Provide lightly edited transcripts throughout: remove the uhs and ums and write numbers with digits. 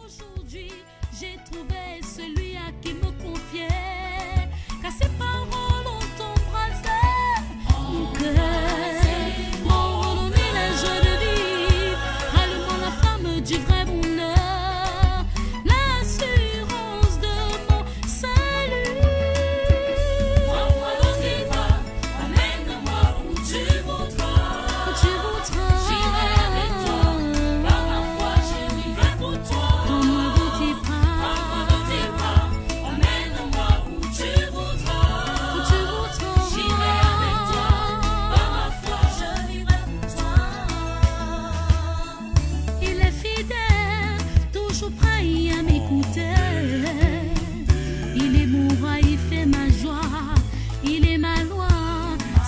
Aujourd'hui, j'ai trouvé celui à qui me confier, car ses paroles ont embrassé mon cœur, m'ont redonné la joie de vivre, allumant la flamme du vrai bonheur, l'assurance de mon salut. Prends-moi dans tes bras, amène-moi où tu voudras. Où tu voudras. J'irai avec toi, par ma foi, je vivrai pour toi. Prends-moi dans tes bras, amène-moi où tu voudras. Où tu voudras. J'irai avec toi, par ma foi, je vivrai pour toi. Il est fidèle, toujours prêt à m'écouter. Il est mon roi, il fait ma joie, il est ma loi,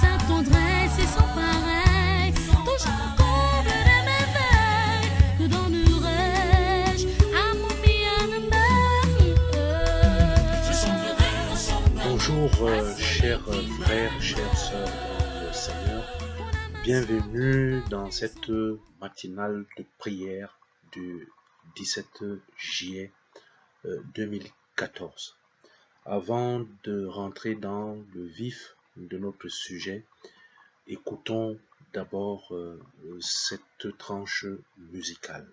sa tendresse est sans pareil. Toujours comble de merveilles, que donnerai-je à mon bien-aimé? Je chanterai un chant. Bonjour chers frères, chères sœurs dans le Seigneur. Bienvenue dans cette matinale de prière du 17 juillet 2014. Avant de rentrer dans le vif de notre sujet, écoutons d'abord cette tranche musicale.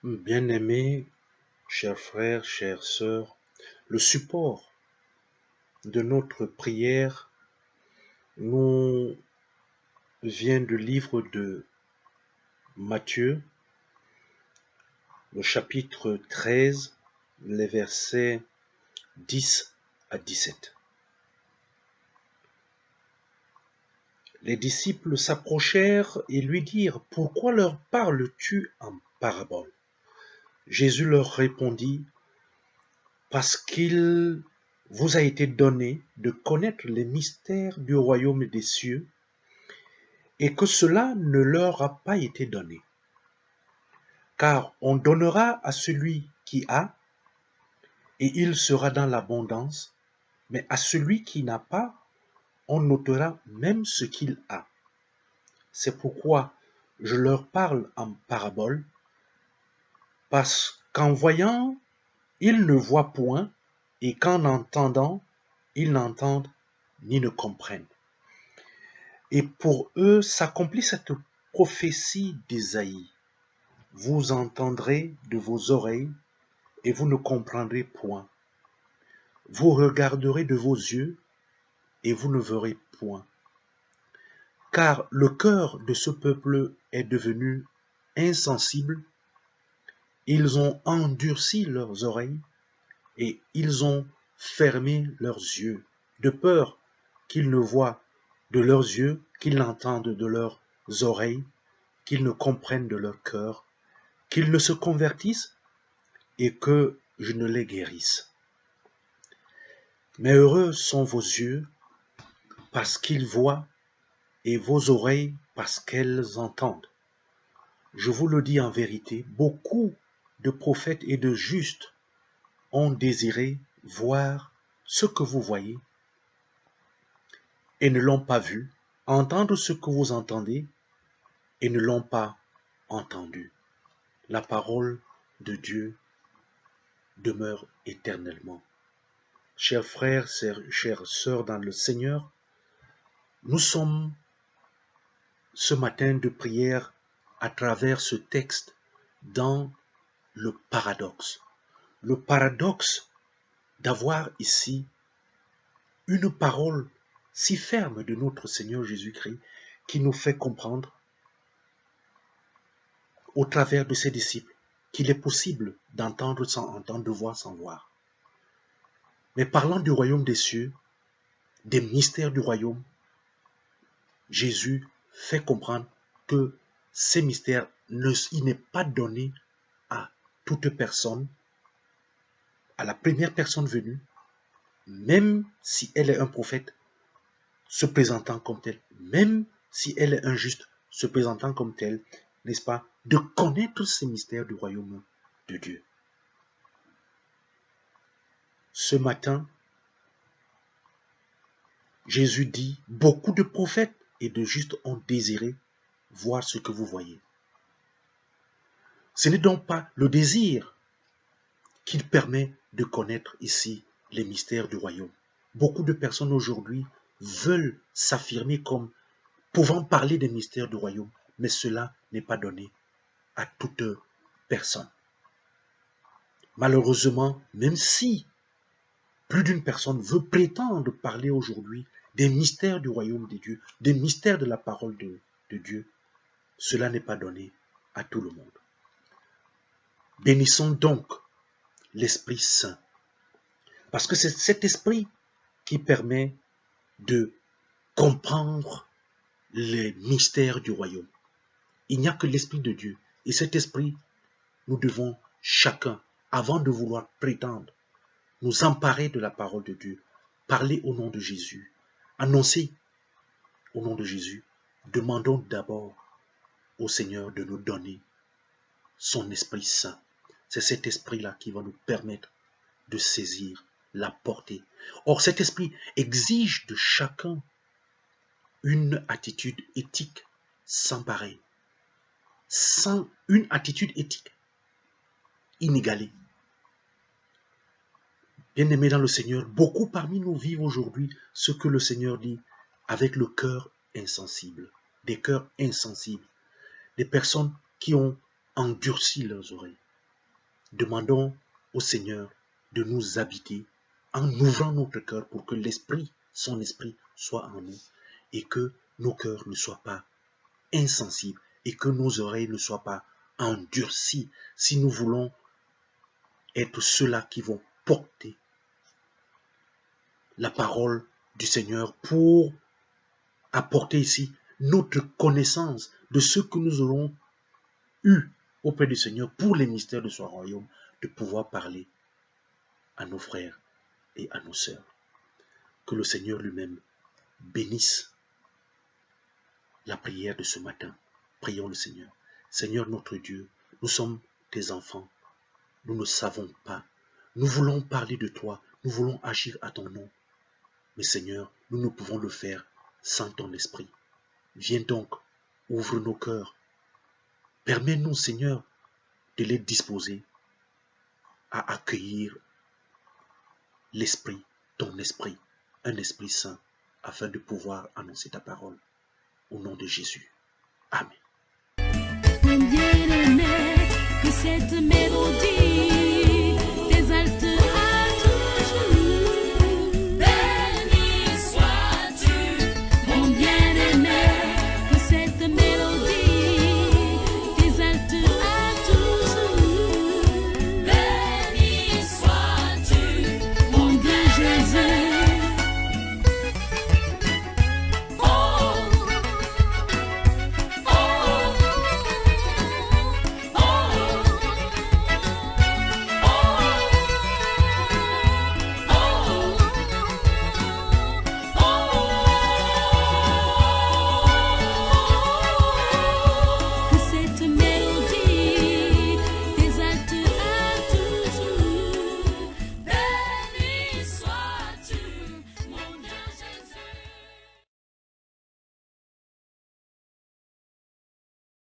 Bien-aimés, chers frères, chères sœurs, le support de notre prière nous vient du livre de Matthieu, le chapitre 13, les versets 10 à 17. Les disciples s'approchèrent et lui dirent, « Pourquoi leur parles-tu en parabole ?» Jésus leur répondit, « Parce qu'il vous a été donné de connaître les mystères du royaume des cieux, et que cela ne leur a pas été donné. Car on donnera à celui qui a, et il sera dans l'abondance, mais à celui qui n'a pas, on ôtera même ce qu'il a. C'est pourquoi je leur parle en parabole, parce qu'en voyant, ils ne voient point, et qu'en entendant, ils n'entendent ni ne comprennent. Et pour eux s'accomplit cette prophétie d'Ésaïe. Vous entendrez de vos oreilles, et vous ne comprendrez point. Vous regarderez de vos yeux, et vous ne verrez point. Car le cœur de ce peuple est devenu insensible, ils ont endurci leurs oreilles, et ils ont fermé leurs yeux, de peur qu'ils ne voient de leurs yeux, qu'ils n'entendent de leurs oreilles, qu'ils ne comprennent de leur cœur, qu'ils ne se convertissent, et que je ne les guérisse. Mais heureux sont vos yeux, parce qu'ils voient, et vos oreilles, parce qu'elles entendent. Je vous le dis en vérité, beaucoup de prophètes et de justes ont désiré voir ce que vous voyez, et ne l'ont pas vu, entendre ce que vous entendez, et ne l'ont pas entendu. La parole de Dieu demeure éternellement. Chers frères, chères sœurs dans le Seigneur, nous sommes ce matin de prière à travers ce texte dans le paradoxe. Le paradoxe d'avoir ici une parole si ferme de notre Seigneur Jésus-Christ qui nous fait comprendre au travers de ses disciples qu'il est possible d'entendre sans entendre, de voir sans voir. Mais parlant du royaume des cieux, des mystères du royaume, Jésus fait comprendre que ces mystères, il n'est pas donné à toute personne, à la première personne venue, même si elle est un prophète se présentant comme tel, même si elle est un juste se présentant comme tel, n'est-ce pas, de connaître ces mystères du royaume de Dieu. Ce matin, Jésus dit, beaucoup de prophètes et de justes ont désiré voir ce que vous voyez. Ce n'est donc pas le désir qui permet de connaître ici les mystères du royaume. Beaucoup de personnes aujourd'hui veulent s'affirmer comme pouvant parler des mystères du royaume, mais cela n'est pas donné à toute personne. Malheureusement, même si plus d'une personne veut prétendre parler aujourd'hui des mystères du royaume de Dieu, des mystères de la parole de Dieu, cela n'est pas donné à tout le monde. Bénissons donc l'Esprit Saint, parce que c'est cet esprit qui permet de comprendre les mystères du royaume. Il n'y a que l'Esprit de Dieu, et cet esprit, nous devons chacun, avant de vouloir prétendre, nous emparer de la parole de Dieu, parler au nom de Jésus, annoncer au nom de Jésus. Demandons d'abord au Seigneur de nous donner son Esprit Saint. C'est cet esprit-là qui va nous permettre de saisir la portée. Or, cet esprit exige de chacun une attitude éthique sans pareil, sans une attitude éthique inégalée. Bien-aimés dans le Seigneur, beaucoup parmi nous vivent aujourd'hui ce que le Seigneur dit avec le cœur insensible, des cœurs insensibles, des personnes qui ont endurci leurs oreilles. Demandons au Seigneur de nous habiter en ouvrant notre cœur pour que l'Esprit, son Esprit, soit en nous et que nos cœurs ne soient pas insensibles et que nos oreilles ne soient pas endurcies si nous voulons être ceux-là qui vont porter la parole du Seigneur pour apporter ici notre connaissance de ce que nous aurons eu auprès du Seigneur pour les mystères de son royaume, de pouvoir parler à nos frères et à nos sœurs. Que le Seigneur lui-même bénisse la prière de ce matin. Prions le Seigneur. Seigneur notre Dieu, nous sommes tes enfants. Nous ne savons pas. Nous voulons parler de toi. Nous voulons agir à ton nom. Mais Seigneur, nous ne pouvons le faire sans ton esprit. Viens donc, ouvre nos cœurs. Permets-nous, Seigneur, de les disposer à accueillir l'Esprit, ton Esprit, un Esprit Saint, afin de pouvoir annoncer ta parole. Au nom de Jésus. Amen. Bien-aimé, que cette mélodie t'exalte